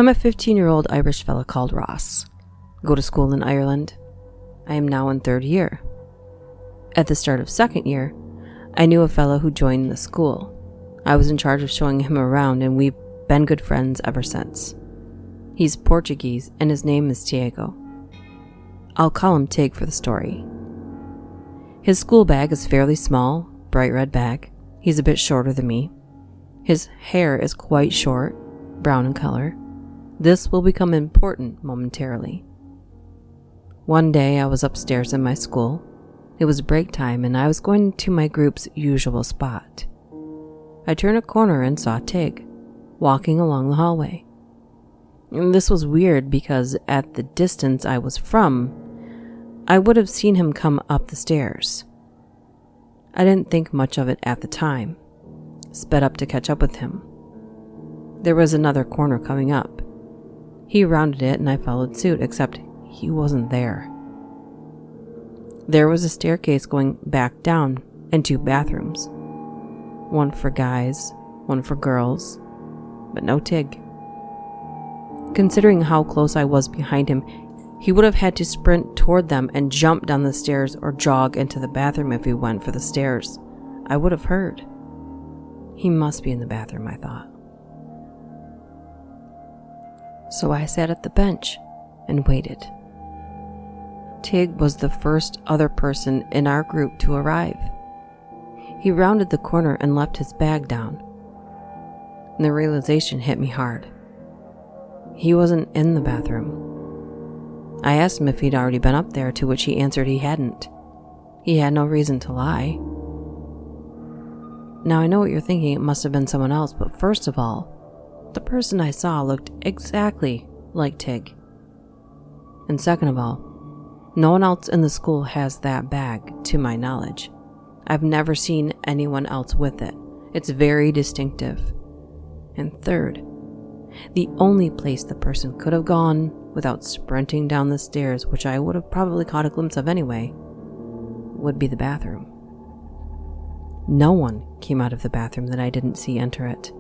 I'm a 15-year-old Irish fella called Ross. Go to school in Ireland. I am now in 3rd year. At the start of 2nd year, I knew a fellow who joined the school. I was in charge of showing him around, and we've been good friends ever since. He's Portuguese, and his name is Tiago. I'll call him Tig for the story. His school bag is fairly small, bright red bag. He's a bit shorter than me. His hair is quite short, brown in color. This will become important momentarily. One day I was upstairs in my school. It was break time and I was going to my group's usual spot. I turned a corner and saw Tig walking along the hallway. And this was weird because at the distance I was from, I would have seen him come up the stairs. I didn't think much of it at the time. Sped up to catch up with him. There was another corner coming up. He rounded it and I followed suit, except he wasn't there. There was a staircase going back down and 2 bathrooms. One for guys, one for girls, but no Tig. Considering how close I was behind him, he would have had to sprint toward them and jump down the stairs or jog into the bathroom if he went for the stairs. I would have heard. He must be in the bathroom, I thought. So I sat at the bench and waited. Tig was the first other person in our group to arrive. He rounded the corner and left his bag down. And the realization hit me hard. He wasn't in the bathroom. I asked him if he'd already been up there, to which he answered he hadn't. He had no reason to lie. Now I know what you're thinking, it must have been someone else, but first of all, the person I saw looked exactly like Tig. And second of all, no one else in the school has that bag, to my knowledge. I've never seen anyone else with it. It's very distinctive. And third, the only place the person could have gone without sprinting down the stairs, which I would have probably caught a glimpse of anyway, would be the bathroom. No one came out of the bathroom that I didn't see enter it.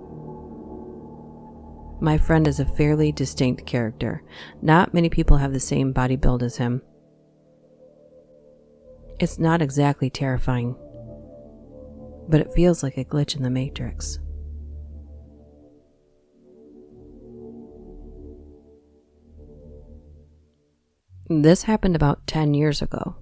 My friend is a fairly distinct character. Not many people have the same body build as him. It's not exactly terrifying, but it feels like a glitch in the Matrix. This happened about 10 years ago.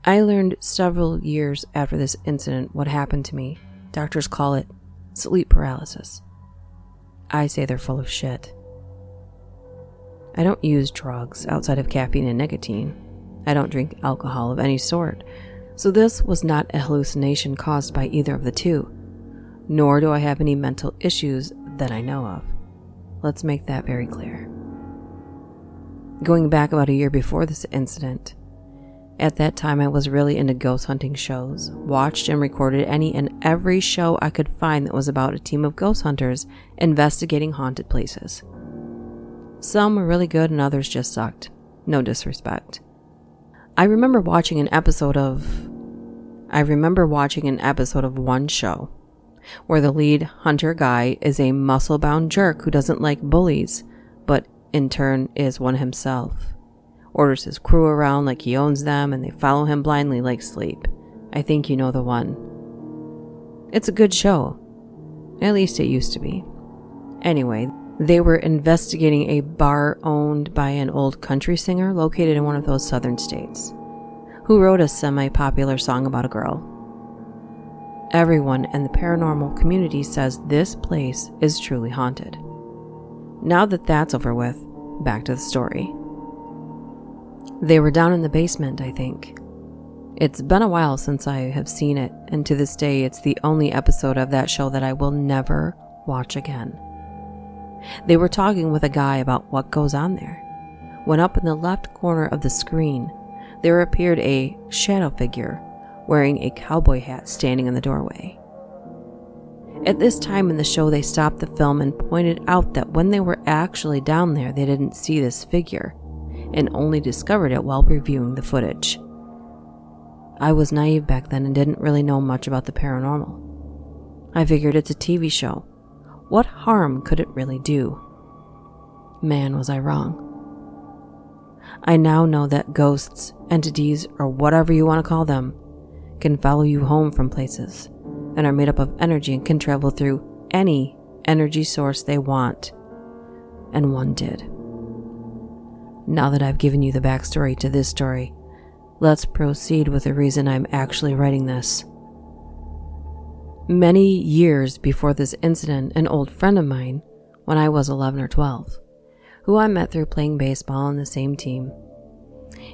I learned several years after this incident what happened to me. Doctors call it sleep paralysis. I say they're full of shit. I don't use drugs outside of caffeine and nicotine. I don't drink alcohol of any sort. So this was not a hallucination caused by either of the two, nor do I have any mental issues that I know of. Let's make that very clear. Going back about a year before this incident, at that time I was really into ghost hunting shows, watched and recorded any and every show I could find that was about a team of ghost hunters investigating haunted places. Some were really good and others just sucked. No disrespect. I remember watching an episode of one show where the lead hunter guy is a muscle-bound jerk who doesn't like bullies, but in turn is one himself. Orders his crew around like he owns them, and they follow him blindly like sleep. I think you know the one. It's a good show. At least it used to be. Anyway, they were investigating a bar owned by an old country singer located in one of those southern states, who wrote a semi-popular song about a girl. Everyone in the paranormal community says this place is truly haunted. Now that that's over with, back to the story. They were down in the basement, I think. It's been a while since I have seen it, and to this day it's the only episode of that show that I will never watch again. They were talking with a guy about what goes on there, when up in the left corner of the screen, there appeared a shadow figure wearing a cowboy hat standing in the doorway. At this time in the show, they stopped the film and pointed out that when they were actually down there, they didn't see this figure and only discovered it while reviewing the footage. I was naive back then and didn't really know much about the paranormal. I figured it's a TV show. What harm could it really do? Man, was I wrong. I now know that ghosts, entities, or whatever you want to call them, can follow you home from places and are made up of energy and can travel through any energy source they want. And one did. Now that I've given you the backstory to this story, let's proceed with the reason I'm actually writing this. Many years before this incident, an old friend of mine, when I was 11 or 12, who I met through playing baseball on the same team.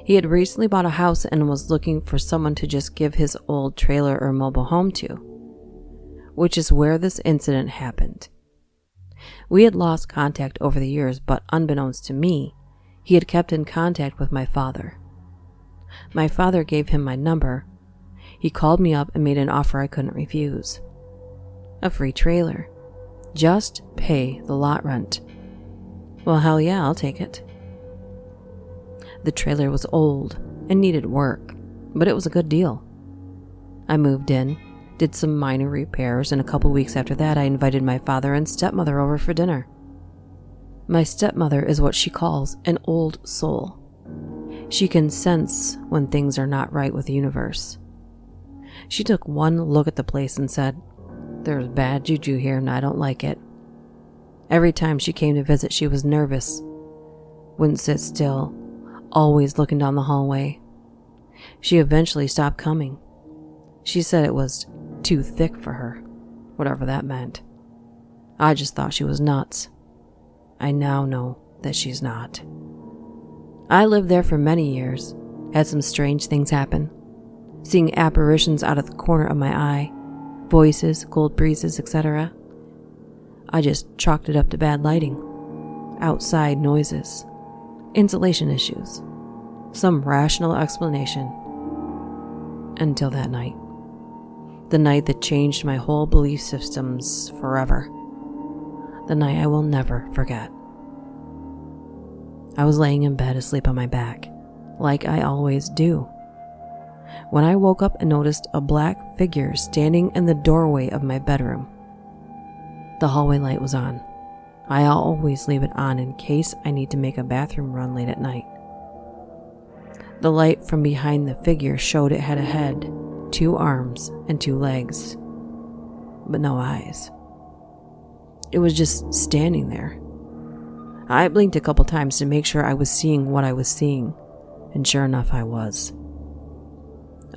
He had recently bought a house and was looking for someone to just give his old trailer or mobile home to, which is where this incident happened. We had lost contact over the years, but unbeknownst to me, he had kept in contact with my father. My father gave him my number. He called me up and made an offer I couldn't refuse. A free trailer. Just pay the lot rent. Well, hell yeah, I'll take it. The trailer was old and needed work, but it was a good deal. I moved in, did some minor repairs, and a couple weeks after that I invited my father and stepmother over for dinner. My stepmother is what she calls an old soul. She can sense when things are not right with the universe. She took one look at the place and said, "There's bad juju here and I don't like it." Every time she came to visit, she was nervous, wouldn't sit still, always looking down the hallway. She eventually stopped coming. She said it was too thick for her, whatever that meant. I just thought she was nuts. I now know that she's not. I lived there for many years, had some strange things happen, seeing apparitions out of the corner of my eye, voices, cold breezes, etc. I just chalked it up to bad lighting, outside noises, insulation issues, some rational explanation. Until that night. The night that changed my whole belief systems forever. The night I will never forget. I was laying in bed asleep on my back, like I always do, when I woke up and noticed a black figure standing in the doorway of my bedroom. The hallway light was on. I always leave it on in case I need to make a bathroom run late at night. The light from behind the figure showed it had a head, 2 arms, and 2 legs, but no eyes. It was just standing there. I blinked a couple times to make sure I was seeing what I was seeing, and sure enough I was.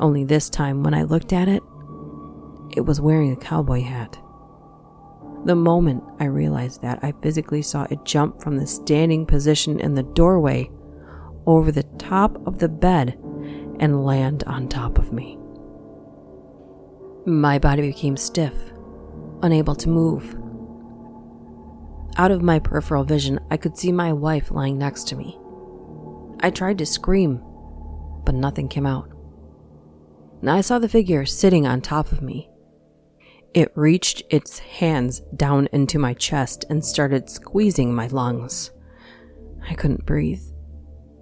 Only this time when I looked at it, it was wearing a cowboy hat. The moment I realized that, I physically saw it jump from the standing position in the doorway over the top of the bed and land on top of me. My body became stiff, unable to move. Out of my peripheral vision, I could see my wife lying next to me. I tried to scream, but nothing came out. Now I saw the figure sitting on top of me. It reached its hands down into my chest and started squeezing my lungs. I couldn't breathe.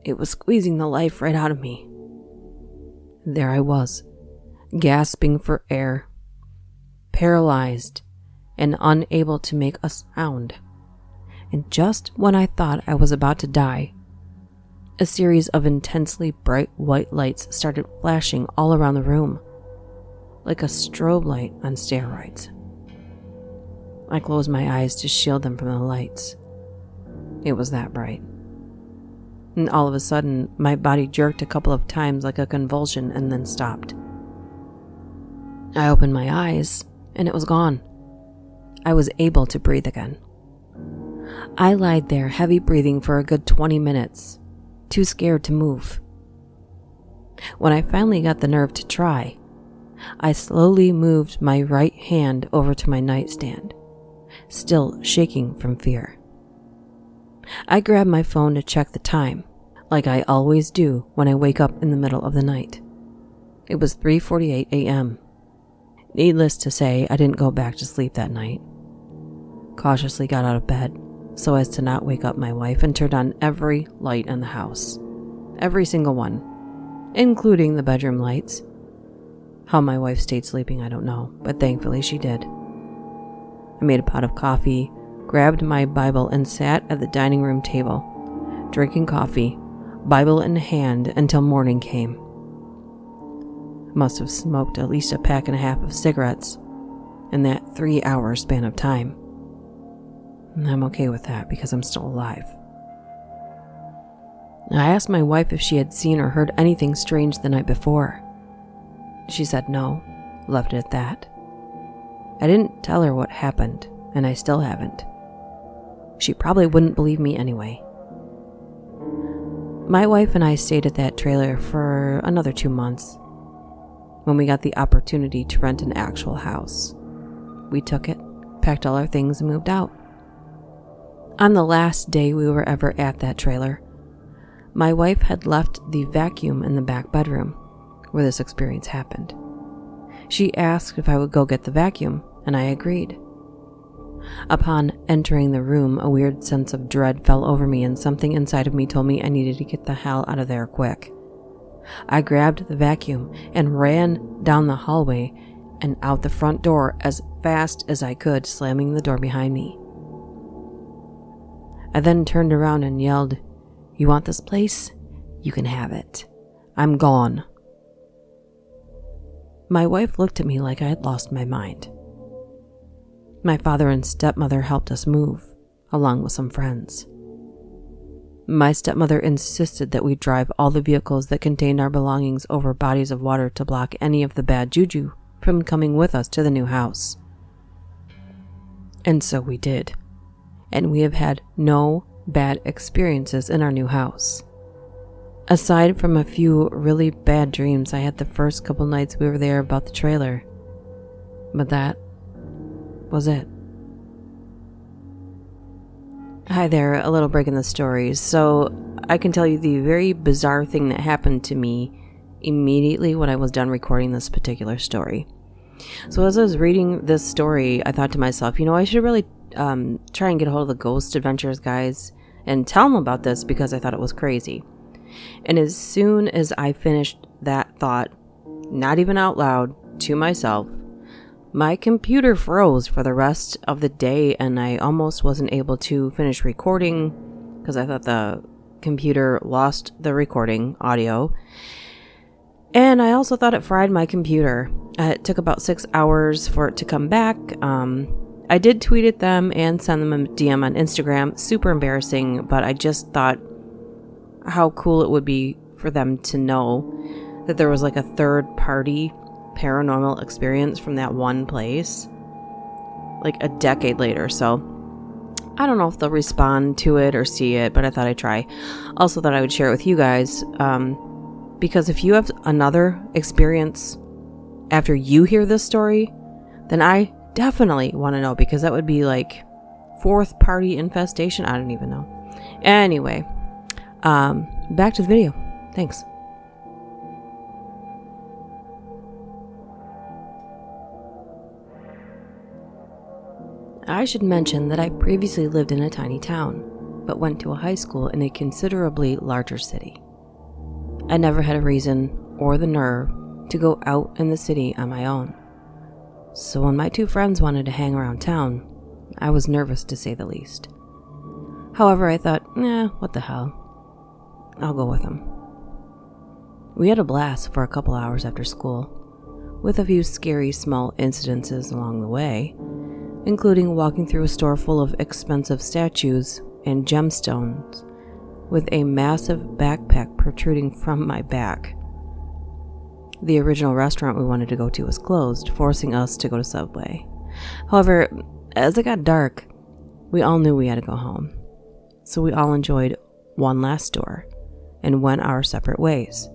It was squeezing the life right out of me. There I was, gasping for air, paralyzed and unable to make a sound. And just when I thought I was about to die, a series of intensely bright white lights started flashing all around the room, like a strobe light on steroids. I closed my eyes to shield them from the lights. It was that bright. And all of a sudden, my body jerked a couple of times like a convulsion and then stopped. I opened my eyes, and it was gone. I was able to breathe again. I lied there, heavy breathing for a good 20 minutes, too scared to move. When I finally got the nerve to try, I slowly moved my right hand over to my nightstand, still shaking from fear. I grabbed my phone to check the time, like I always do when I wake up in the middle of the night. It was 3:48 a.m. Needless to say, I didn't go back to sleep that night. Cautiously got out of bed so as to not wake up my wife and turned on every light in the house. Every single one, including the bedroom lights. How my wife stayed sleeping, I don't know, but thankfully she did. I made a pot of coffee, grabbed my Bible and sat at the dining room table, drinking coffee, Bible in hand, until morning came. Must have smoked at least a pack and a half of cigarettes in that 3-hour span of time. And I'm okay with that because I'm still alive. I asked my wife if she had seen or heard anything strange the night before. She said no, left it at that. I didn't tell her what happened, and I still haven't. She probably wouldn't believe me anyway. My wife and I stayed at that trailer for another 2 months. When we got the opportunity to rent an actual house, we took it, packed all our things, and moved out. On the last day we were ever at that trailer, my wife had left the vacuum in the back bedroom where this experience happened. She asked if I would go get the vacuum, and I agreed. Upon entering the room, a weird sense of dread fell over me, and something inside of me told me I needed to get the hell out of there quick. I grabbed the vacuum and ran down the hallway and out the front door as fast as I could, slamming the door behind me. I then turned around and yelled, "You want this place? You can have it. I'm gone." My wife looked at me like I had lost my mind. My father and stepmother helped us move, along with some friends. My stepmother insisted that we drive all the vehicles that contained our belongings over bodies of water to block any of the bad juju from coming with us to the new house. And so we did. And we have had no bad experiences in our new house. Aside from a few really bad dreams I had the first couple nights we were there about the trailer. But that was it. Hi there, a little break in the story. So I can tell you the very bizarre thing that happened to me immediately when I was done recording this particular story. So as I was reading this story, I thought to myself, I should really try and get a hold of the Ghost Adventures guys and tell them about this because I thought it was crazy. And as soon as I finished that thought, not even out loud, to myself, my computer froze for the rest of the day, and I almost wasn't able to finish recording because I thought the computer lost the recording audio. And I also thought it fried my computer. It took about 6 hours for it to come back. I did tweet at them and send them a DM on Instagram. Super embarrassing, but I just thought how cool it would be for them to know that there was like a third-party paranormal experience from that one place, like a decade later. So I don't know if they'll respond to it or see it, but I thought I'd try. Also thought I would share it with you guys, because if you have another experience after you hear this story, then I definitely want to know, because that would be like fourth party infestation. I don't even know. Anyway, back to the video. Thanks. I should mention that I previously lived in a tiny town, but went to a high school in a considerably larger city. I never had a reason or the nerve to go out in the city on my own. So when my two friends wanted to hang around town, I was nervous to say the least. However, I thought, what the hell? I'll go with them. We had a blast for a couple hours after school, with a few scary small incidences along the way, including walking through a store full of expensive statues and gemstones with a massive backpack protruding from my back. The original restaurant we wanted to go to was closed, forcing us to go to Subway. However, as it got dark, we all knew we had to go home. So we all enjoyed one last store and went our separate ways.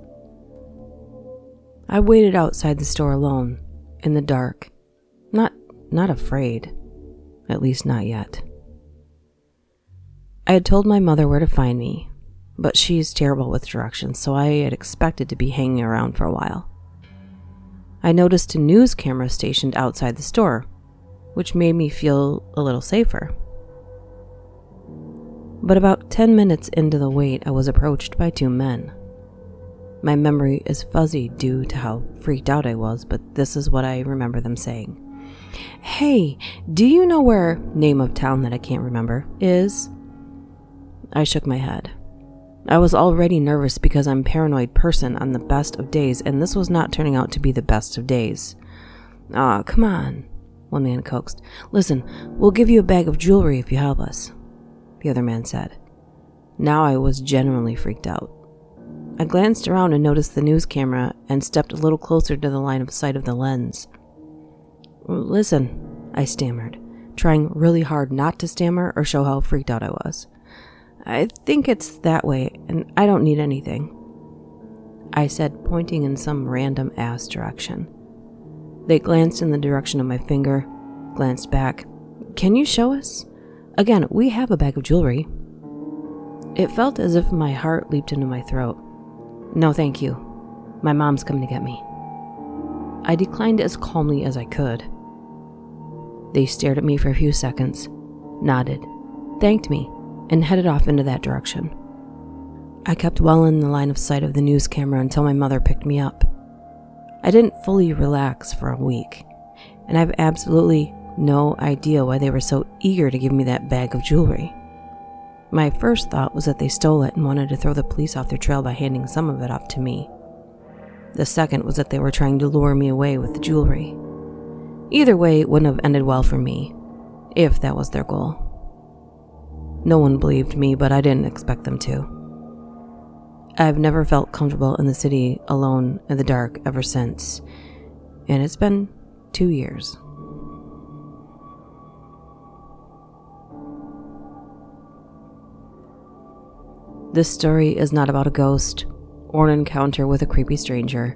I waited outside the store alone, in the dark, not afraid, at least not yet. I had told my mother where to find me, but she's terrible with directions, so I had expected to be hanging around for a while. I noticed a news camera stationed outside the store, which made me feel a little safer. But about 10 minutes into the wait, I was approached by two men. My memory is fuzzy due to how freaked out I was, but this is what I remember them saying. Hey, do you know where name of town that I can't remember is? I shook my head. I was already nervous because I'm a paranoid person on the best of days, and this was not turning out to be the best of days. Aw, come on, one man coaxed. Listen, we'll give you a bag of jewelry if you help us, the other man said. Now I was genuinely freaked out. I glanced around and noticed the news camera and stepped a little closer to the line of sight of the lens. Listen, I stammered, trying really hard not to stammer or show how freaked out I was. I think it's that way, and I don't need anything, I said, pointing in some random ass direction. They glanced in the direction of my finger, glanced back. Can you show us? Again, we have a bag of jewelry. It felt as if my heart leaped into my throat. No, thank you. My mom's coming to get me. I declined as calmly as I could. They stared at me for a few seconds, nodded, thanked me, and headed off into that direction. I kept well in the line of sight of the news camera until my mother picked me up. I didn't fully relax for a week, and I have absolutely no idea why they were so eager to give me that bag of jewelry. My first thought was that they stole it and wanted to throw the police off their trail by handing some of it off to me. The second was that they were trying to lure me away with the jewelry. Either way, it wouldn't have ended well for me, if that was their goal. No one believed me, but I didn't expect them to. I've never felt comfortable in the city alone in the dark ever since, and it's been 2 years. This story is not about a ghost or an encounter with a creepy stranger.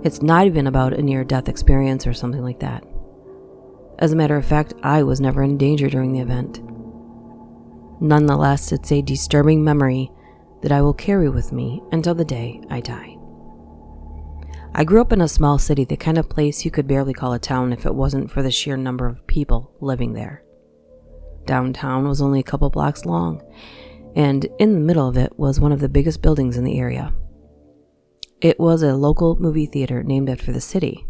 It's not even about a near-death experience or something like that. As a matter of fact, I was never in danger during the event. Nonetheless, it's a disturbing memory that I will carry with me until the day I die. I grew up in a small city, the kind of place you could barely call a town if it wasn't for the sheer number of people living there. Downtown was only a couple blocks long, and in the middle of it was one of the biggest buildings in the area. It was a local movie theater named after the city.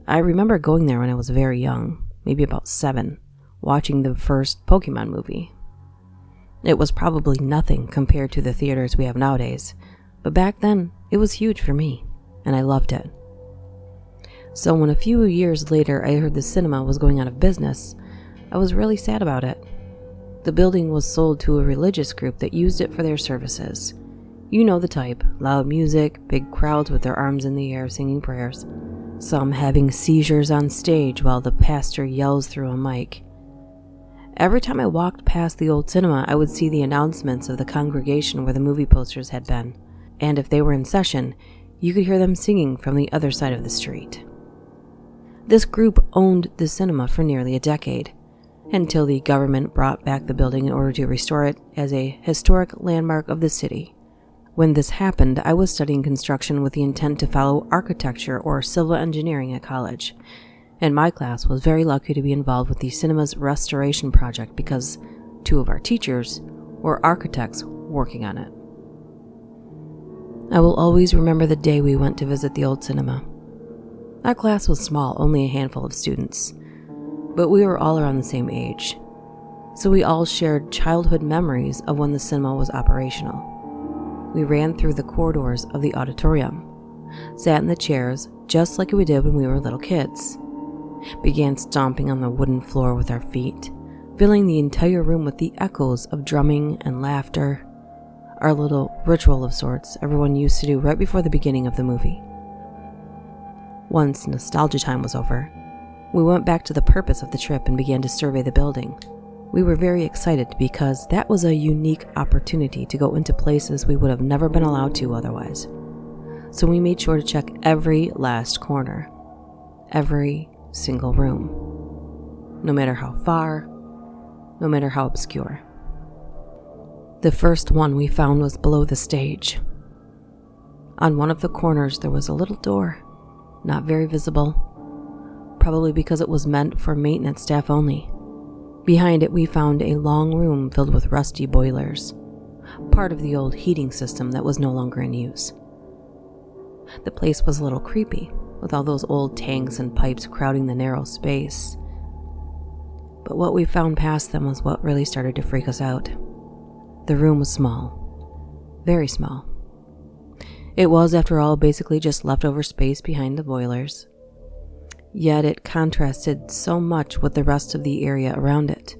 I remember going there when I was very young, maybe about 7, watching the first Pokemon movie. It was probably nothing compared to the theaters we have nowadays, but back then it was huge for me, and I loved it. So when a few years later I heard the cinema was going out of business, I was really sad about it. The building was sold to a religious group that used it for their services. You know the type: loud music, big crowds with their arms in the air singing prayers, some having seizures on stage while the pastor yells through a mic. Every time I walked past the old cinema, I would see the announcements of the congregation where the movie posters had been, and if they were in session, you could hear them singing from the other side of the street. This group owned the cinema for nearly a decade, until the government brought back the building in order to restore it as a historic landmark of the city. When this happened, I was studying construction with the intent to follow architecture or civil engineering at college, and my class was very lucky to be involved with the cinema's restoration project because 2 of our teachers were architects working on it. I will always remember the day we went to visit the old cinema. Our class was small, only a handful of students, but we were all around the same age, so we all shared childhood memories of when the cinema was operational. We ran through the corridors of the auditorium, sat in the chairs just like we did when we were little kids, began stomping on the wooden floor with our feet, filling the entire room with the echoes of drumming and laughter, our little ritual of sorts everyone used to do right before the beginning of the movie. Once nostalgia time was over, we went back to the purpose of the trip and began to survey the building. We were very excited because that was a unique opportunity to go into places we would have never been allowed to otherwise. So we made sure to check every last corner, every single room, no matter how far, no matter how obscure. The first one we found was below the stage. On one of the corners there was a little door, not very visible, probably because it was meant for maintenance staff only. Behind it we found a long room filled with rusty boilers, part of the old heating system that was no longer in use. The place was a little creepy, with all those old tanks and pipes crowding the narrow space. But what we found past them was what really started to freak us out. The room was small. Very small. It was, after all, basically just leftover space behind the boilers. Yet it contrasted so much with the rest of the area around it.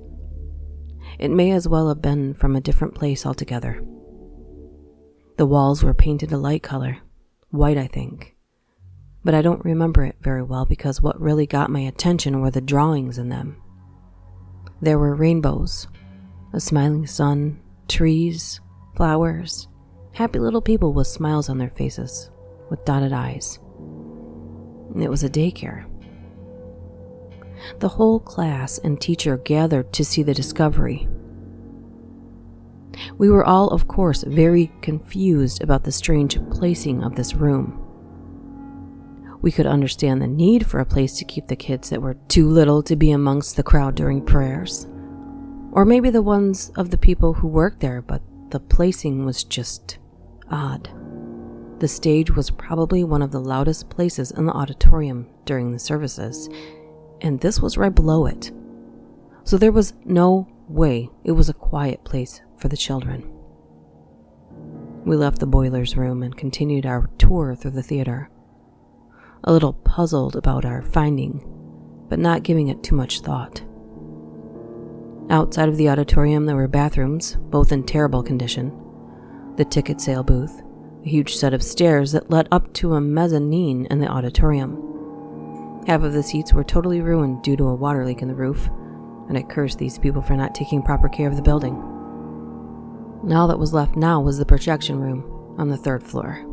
It may as well have been from a different place altogether. The walls were painted a light color, white I think, but I don't remember it very well because what really got my attention were the drawings in them. There were rainbows, a smiling sun, trees, flowers, happy little people with smiles on their faces, with dotted eyes. It was a daycare. The whole class and teacher gathered to see the discovery. We were all, of course, very confused about the strange placing of this room. We could understand the need for a place to keep the kids that were too little to be amongst the crowd during prayers, or maybe the ones of the people who worked there, but the placing was just odd. The stage was probably one of the loudest places in the auditorium during the services, and this was right below it. So there was no way it was a quiet place for the children. We left the boilers room and continued our tour through the theater, a little puzzled about our finding, but not giving it too much thought. Outside of the auditorium there were bathrooms, both in terrible condition, the ticket sale booth, a huge set of stairs that led up to a mezzanine in the auditorium. Half of the seats were totally ruined due to a water leak in the roof, and I cursed these people for not taking proper care of the building. All that was left now was the projection room on the 3rd floor.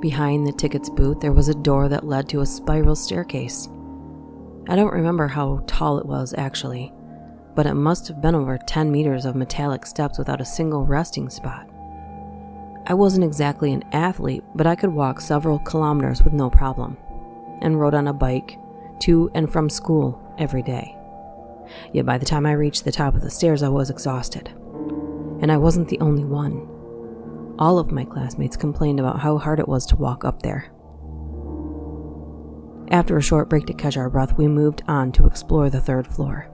Behind the tickets booth there was a door that led to a spiral staircase. I don't remember how tall it was actually, but it must have been over 10 meters of metallic steps without a single resting spot. I wasn't exactly an athlete, but I could walk several kilometers with no problem, and rode on a bike to and from school every day. Yet by the time I reached the top of the stairs I was exhausted. And I wasn't the only one. All of my classmates complained about how hard it was to walk up there. After a short break to catch our breath, we moved on to explore the 3rd floor.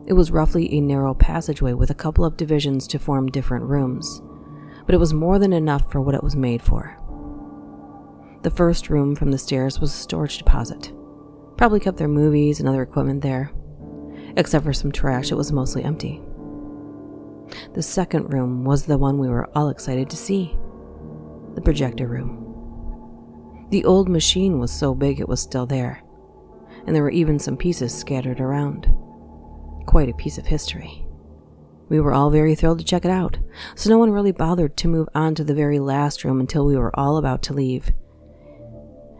It was roughly a narrow passageway with a couple of divisions to form different rooms, but it was more than enough for what it was made for. The first room from the stairs was a storage deposit. Probably kept their movies and other equipment there. Except for some trash, it was mostly empty. The second room was the one we were all excited to see. The projector room. The old machine was so big it was still there, and there were even some pieces scattered around. Quite a piece of history. We were all very thrilled to check it out, so no one really bothered to move on to the very last room until we were all about to leave.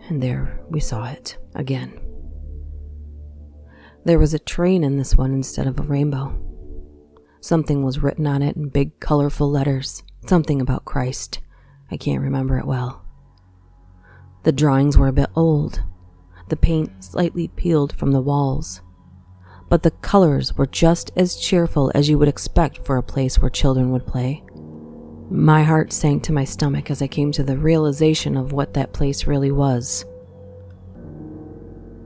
And there we saw it again. There was a train in this one instead of a rainbow. Something was written on it in big colorful letters, something about Christ. I can't remember it well. The drawings were a bit old, the paint slightly peeled from the walls, but the colors were just as cheerful as you would expect for a place where children would play. My heart sank to my stomach as I came to the realization of what that place really was.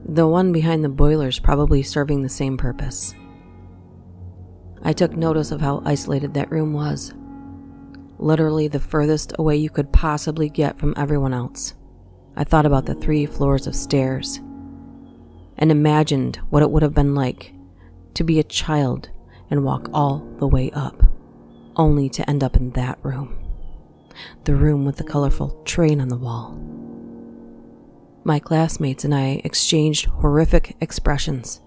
The one behind the boilers probably serving the same purpose. I took notice of how isolated that room was. Literally the furthest away you could possibly get from everyone else. I thought about the 3 floors of stairs and imagined what it would have been like to be a child and walk all the way up, only to end up in that room. The room with the colorful train on the wall. My classmates and I exchanged horrific expressions,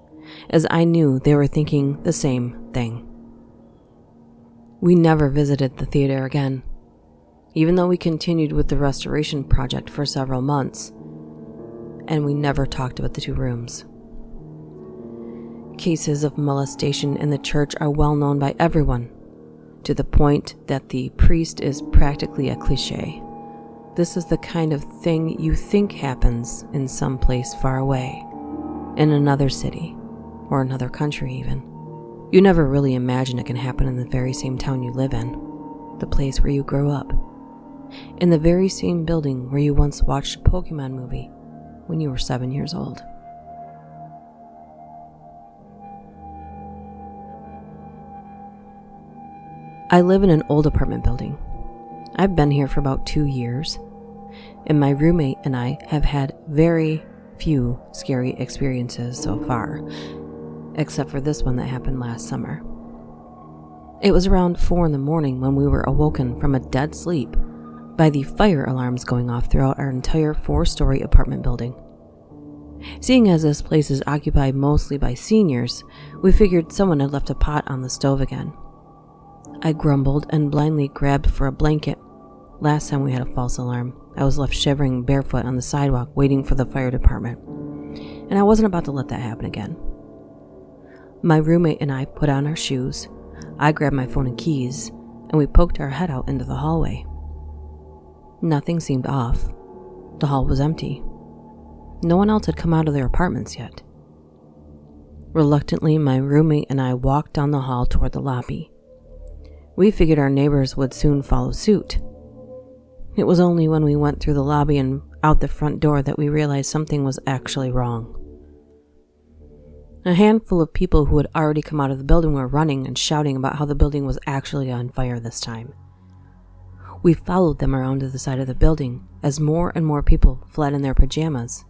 as I knew they were thinking the same thing. We never visited the theater again, even though we continued with the restoration project for several months, and we never talked about the 2 rooms. Cases of molestation in the church are well known by everyone, to the point that the priest is practically a cliché. This is the kind of thing you think happens in some place far away, in another city, or another country even. You never really imagine it can happen in the very same town you live in, the place where you grew up. in the very same building where you once watched a Pokemon movie when you were 7 years old. I live in an old apartment building. I've been here for about 2 years, and my roommate and I have had very few scary experiences so far, except for this one that happened last summer. It was around 4 a.m. when we were awoken from a dead sleep by the fire alarms going off throughout our entire 4-story apartment building. Seeing as this place is occupied mostly by seniors, we figured someone had left a pot on the stove again. I grumbled and blindly grabbed for a blanket. Last time we had a false alarm, I was left shivering barefoot on the sidewalk waiting for the fire department, and I wasn't about to let that happen again. My roommate and I put on our shoes, I grabbed my phone and keys, and we poked our head out into the hallway. Nothing seemed off. The hall was empty. No one else had come out of their apartments yet. Reluctantly, my roommate and I walked down the hall toward the lobby. We figured our neighbors would soon follow suit. It was only when we went through the lobby and out the front door that we realized something was actually wrong. A handful of people who had already come out of the building were running and shouting about how the building was actually on fire this time. We followed them around to the side of the building as more and more people fled in their pajamas,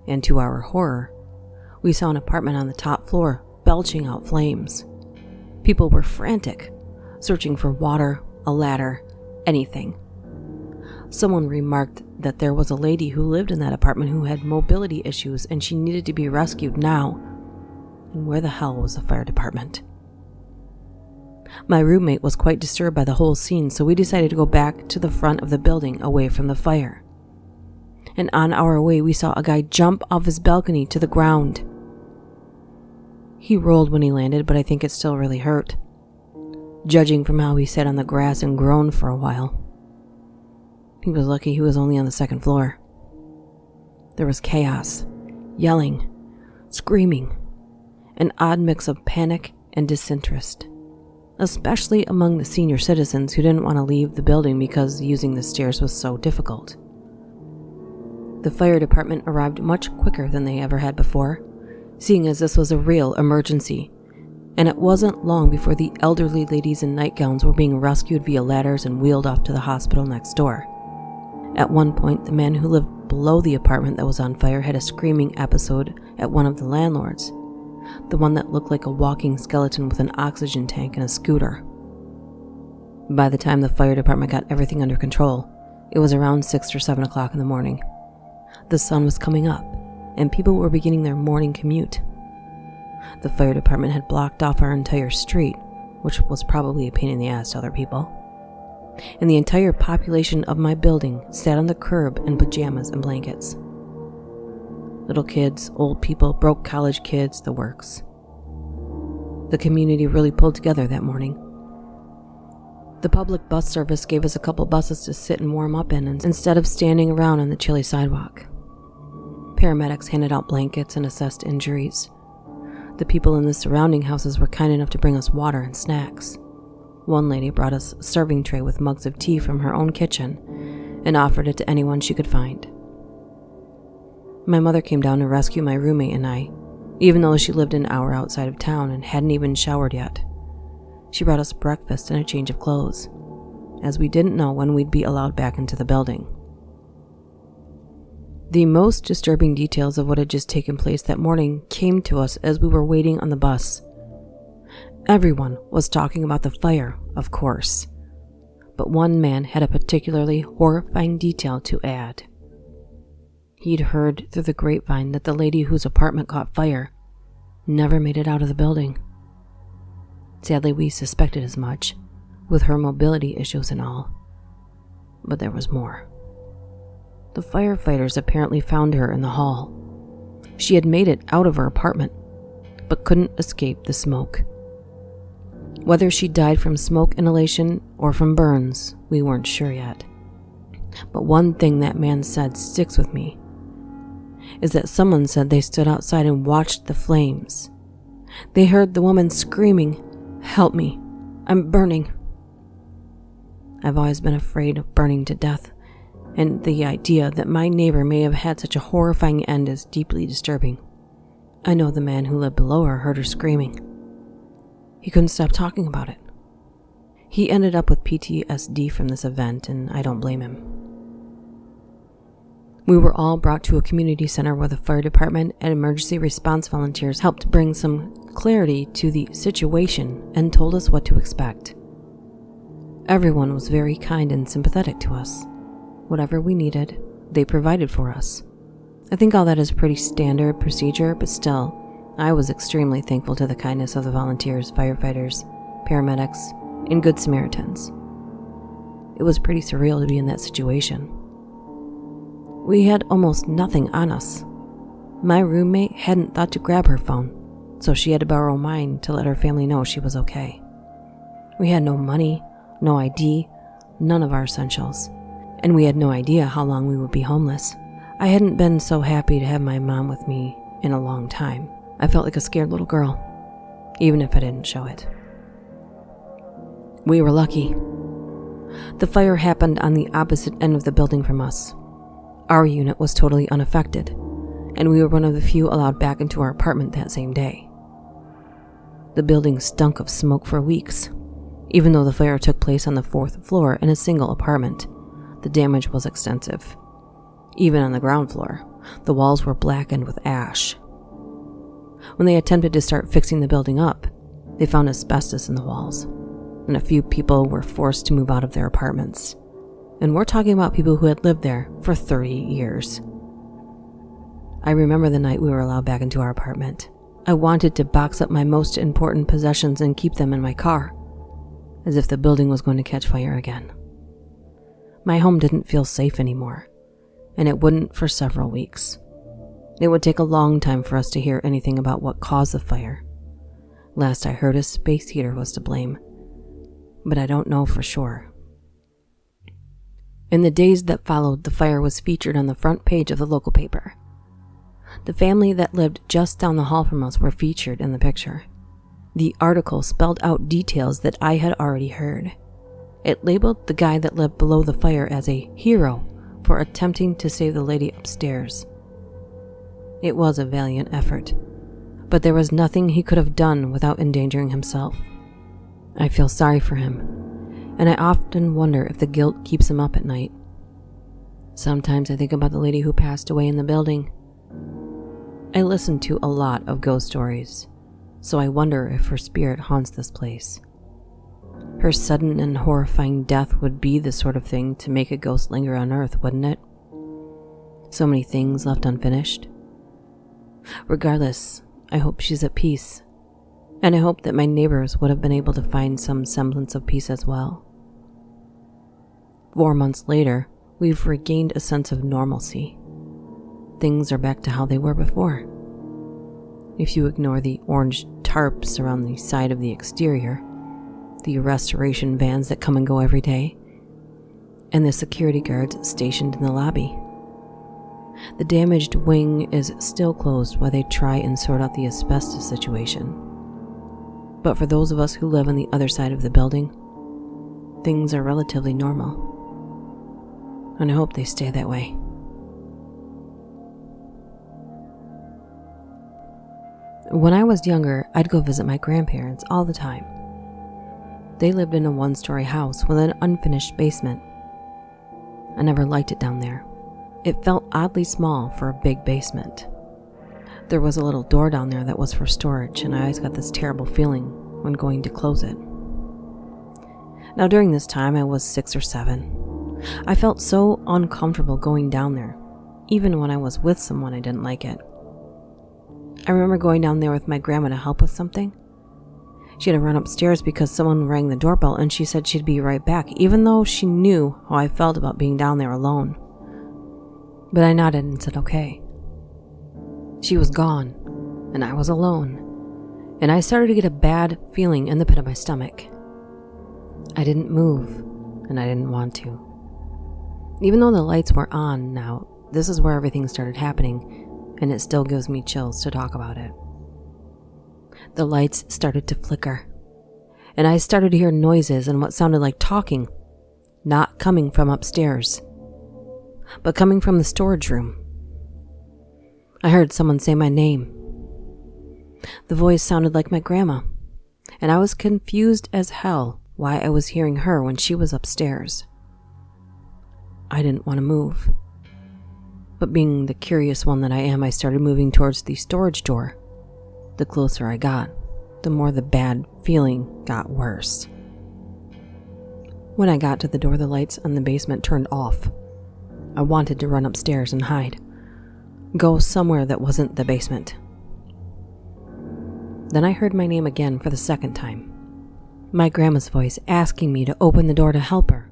and to our horror, we saw an apartment on the top floor belching out flames. People were frantic, searching for water, a ladder, anything. Someone remarked that there was a lady who lived in that apartment who had mobility issues and she needed to be rescued now. And where the hell was the fire department? My roommate was quite disturbed by the whole scene, so we decided to go back to the front of the building away from the fire. And on our way, we saw a guy jump off his balcony to the ground. He rolled when he landed, but I think it still really hurt, judging from how he sat on the grass and groaned for a while. He was lucky he was only on the 2nd floor. There was chaos, yelling, screaming, an odd mix of panic and disinterest, especially among the senior citizens who didn't want to leave the building because using the stairs was so difficult. The fire department arrived much quicker than they ever had before, seeing as this was a real emergency, and it wasn't long before the elderly ladies in nightgowns were being rescued via ladders and wheeled off to the hospital next door. At one point, the man who lived below the apartment that was on fire had a screaming episode at one of the landlords, the one that looked like a walking skeleton with an oxygen tank and a scooter. By the time the fire department got everything under control, it was around 6 or 7 o'clock in the morning. The sun was coming up, and people were beginning their morning commute. The fire department had blocked off our entire street, which was probably a pain in the ass to other people. And the entire population of my building sat on the curb in pajamas and blankets. Little kids, old people, broke college kids, the works. The community really pulled together that morning. The public bus service gave us a couple buses to sit and warm up in instead of standing around on the chilly sidewalk. Paramedics handed out blankets and assessed injuries. The people in the surrounding houses were kind enough to bring us water and snacks. One lady brought us a serving tray with mugs of tea from her own kitchen and offered it to anyone she could find. My mother came down to rescue my roommate and I, even though she lived an hour outside of town and hadn't even showered yet. She brought us breakfast and a change of clothes, as we didn't know when we'd be allowed back into the building. The most disturbing details of what had just taken place that morning came to us as we were waiting on the bus. Everyone was talking about the fire, of course, but one man had a particularly horrifying detail to add. He'd heard through the grapevine that the lady whose apartment caught fire never made it out of the building. Sadly, we suspected as much, with her mobility issues and all. But there was more. The firefighters apparently found her in the hall. She had made it out of her apartment, but couldn't escape the smoke. Whether she died from smoke inhalation or from burns, we weren't sure yet. But one thing that man said sticks with me, is that someone said they stood outside and watched the flames. They heard the woman screaming, "Help me, I'm burning." I've always been afraid of burning to death, and the idea that my neighbor may have had such a horrifying end is deeply disturbing. I know the man who lived below her heard her screaming. He couldn't stop talking about it. He ended up with PTSD from this event, and I don't blame him. We were all brought to a community center where the fire department and emergency response volunteers helped bring some clarity to the situation and told us what to expect. Everyone was very kind and sympathetic to us. Whatever we needed, they provided for us. I think all that is pretty standard procedure, but still, I was extremely thankful to the kindness of the volunteers, firefighters, paramedics, and Good Samaritans. It was pretty surreal to be in that situation. We had almost nothing on us. My roommate hadn't thought to grab her phone, so she had to borrow mine to let her family know she was okay. We had no money, no ID, none of our essentials, and we had no idea how long we would be homeless. I hadn't been so happy to have my mom with me in a long time. I felt like a scared little girl, even if I didn't show it. We were lucky. The fire happened on the opposite end of the building from us. Our unit was totally unaffected, and we were one of the few allowed back into our apartment that same day. The building stunk of smoke for weeks. Even though the fire took place on the 4th floor in a single apartment, the damage was extensive. Even on the ground floor, the walls were blackened with ash. When they attempted to start fixing the building up, they found asbestos in the walls, and a few people were forced to move out of their apartments. And we're talking about people who had lived there for 30 years. I remember the night we were allowed back into our apartment. I wanted to box up my most important possessions and keep them in my car, as if the building was going to catch fire again. My home didn't feel safe anymore, and it wouldn't for several weeks. It would take a long time for us to hear anything about what caused the fire. Last I heard, a space heater was to blame, but I don't know for sure. In the days that followed, the fire was featured on the front page of the local paper. The family that lived just down the hall from us were featured in the picture. The article spelled out details that I had already heard. It labeled the guy that lived below the fire as a hero for attempting to save the lady upstairs. It was a valiant effort, but there was nothing he could have done without endangering himself. I feel sorry for him, and I often wonder if the guilt keeps him up at night. Sometimes I think about the lady who passed away in the building. I listen to a lot of ghost stories, so I wonder if her spirit haunts this place. Her sudden and horrifying death would be the sort of thing to make a ghost linger on Earth, wouldn't it? So many things left unfinished. Regardless, I hope she's at peace, and I hope that my neighbors would have been able to find some semblance of peace as well. 4 months later, we've regained a sense of normalcy. Things are back to how they were before. If you ignore the orange tarps around the side of the exterior, the restoration vans that come and go every day, and the security guards stationed in the lobby. The damaged wing is still closed while they try and sort out the asbestos situation. But for those of us who live on the other side of the building, things are relatively normal. And I hope they stay that way. When I was younger, I'd go visit my grandparents all the time. They lived in a 1-story house with an unfinished basement. I never liked it down there. It felt oddly small for a big basement. There was a little door down there that was for storage, and I always got this terrible feeling when going to close it. Now during this time, I was 6 or 7. I felt so uncomfortable going down there, even when I was with someone I didn't like it. I remember going down there with my grandma to help with something. She had to run upstairs because someone rang the doorbell, and she said she'd be right back, even though she knew how I felt about being down there alone. But I nodded and said okay. She was gone, and I was alone, and I started to get a bad feeling in the pit of my stomach. I didn't move, and I didn't want to. Even though the lights were on now, this is where everything started happening, and it still gives me chills to talk about it. The lights started to flicker, and I started to hear noises and what sounded like talking. not coming from upstairs, but coming from the storage room. I heard someone say my name. The voice sounded like my grandma, and I was confused as hell why I was hearing her when she was upstairs. I didn't want to move, but being the curious one that I am, I started moving towards the storage door. The closer I got, the more the bad feeling got worse. When I got to the door, the lights in the basement turned off. I wanted to run upstairs and hide. Go somewhere that wasn't the basement. Then I heard my name again for the second time. My grandma's voice asking me to open the door to help her.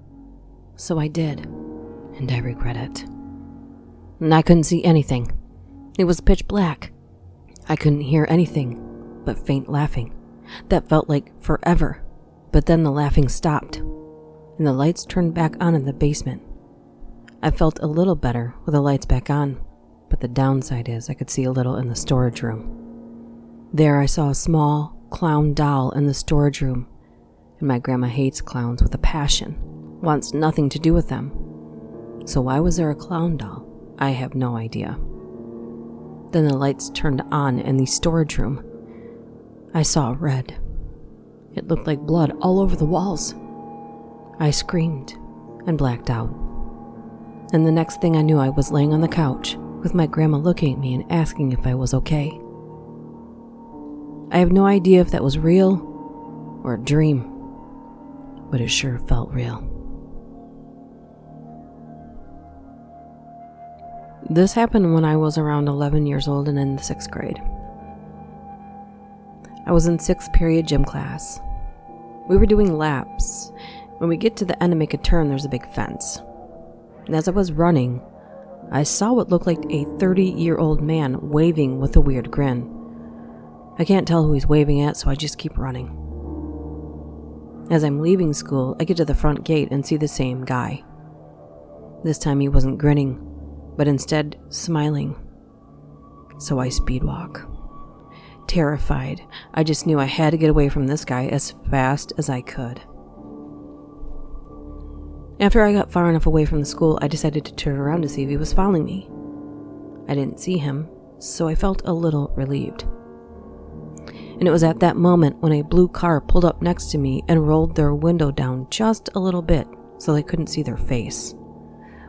So I did, and I regret it. And I couldn't see anything. It was pitch black. I couldn't hear anything but faint laughing. That felt like forever. But then the laughing stopped, and the lights turned back on in the basement. I felt a little better with the lights back on, but the downside is I could see a little in the storage room. There I saw a small clown doll in the storage room, and my grandma hates clowns with a passion, wants nothing to do with them. So why was there a clown doll? I have no idea. Then the lights turned on in the storage room. I saw red. It looked like blood all over the walls. I screamed and blacked out. And the next thing I knew, I was laying on the couch with my grandma looking at me and asking if I was okay. I have no idea if that was real or a dream, but it sure felt real. This happened when I was around 11 years old and in the 6th grade. I was in 6th period gym class. We were doing laps. When we get to the end to make a turn, there's a big fence. And as I was running, I saw what looked like a 30-year-old man waving with a weird grin. I can't tell who he's waving at, so I just keep running. As I'm leaving school, I get to the front gate and see the same guy. This time he wasn't grinning, but instead smiling. So I speed walk. Terrified, I just knew I had to get away from this guy as fast as I could. After I got far enough away from the school, I decided to turn around to see if he was following me. I didn't see him, so I felt a little relieved. And it was at that moment when a blue car pulled up next to me and rolled their window down just a little bit so I couldn't see their face,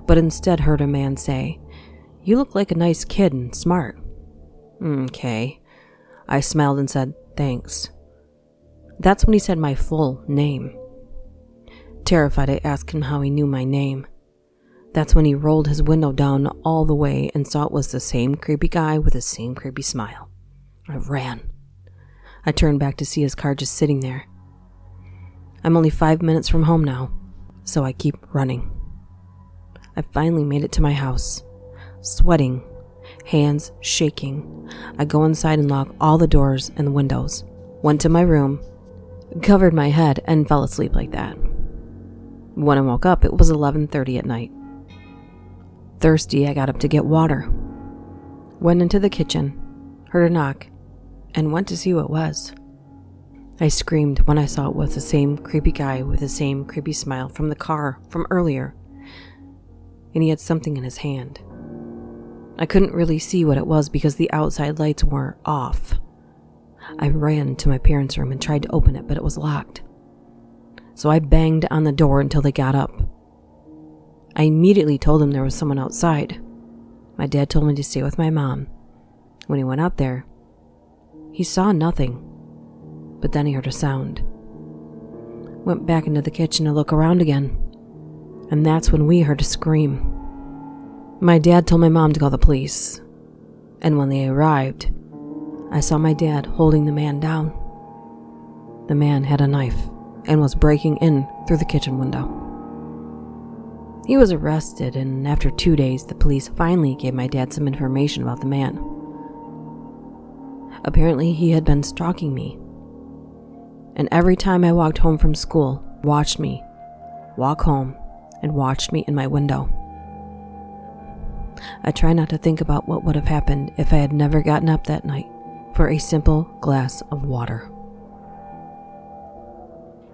but instead heard a man say, "You look like a nice kid and smart." Okay. I smiled and said, "Thanks." That's when he said my full name. Terrified, I asked him how he knew my name. That's when he rolled his window down all the way and saw it was the same creepy guy with the same creepy smile. I ran. I turned back to see his car just sitting there. I'm only 5 minutes from home now, so I keep running. I finally made it to my house, sweating, hands shaking. I go inside and lock all the doors and the windows, went to my room, covered my head, and fell asleep like that. When I woke up, it was 11:30 at night. Thirsty, I got up to get water. Went into the kitchen, heard a knock, and went to see who it was. I screamed when I saw it was the same creepy guy with the same creepy smile from the car from earlier, and he had something in his hand. I couldn't really see what it was because the outside lights were off. I ran to my parents' room and tried to open it, but it was locked. So I banged on the door until they got up. I immediately told them there was someone outside. My dad told me to stay with my mom. When he went out there, he saw nothing, but then he heard a sound. Went back into the kitchen to look around again, and that's when we heard a scream. My dad told my mom to call the police, and when they arrived, I saw my dad holding the man down. The man had a knife and was breaking in through the kitchen window. He was arrested, and after 2 days, the police finally gave my dad some information about the man. Apparently, he had been stalking me, and every time I walked home from school, watched me walk home and watched me in my window. I try not to think about what would have happened if I had never gotten up that night for a simple glass of water.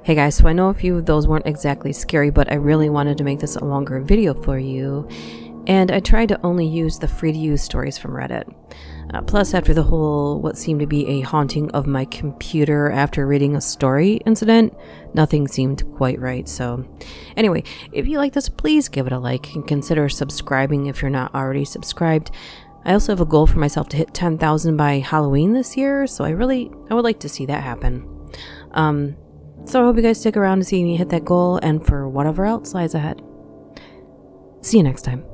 Hey guys, so I know a few of those weren't exactly scary, but I really wanted to make this a longer video for you, and I tried to only use the free-to-use stories from Reddit. Plus, after the whole what seemed to be a haunting of my computer after reading a story incident, nothing seemed quite right. So anyway, if you like this, please give it a like and consider subscribing if you're not already subscribed. I also have a goal for myself to hit 10,000 by Halloween this year, so I would like to see that happen. So I hope you guys stick around to see me hit that goal and for whatever else lies ahead. See you next time.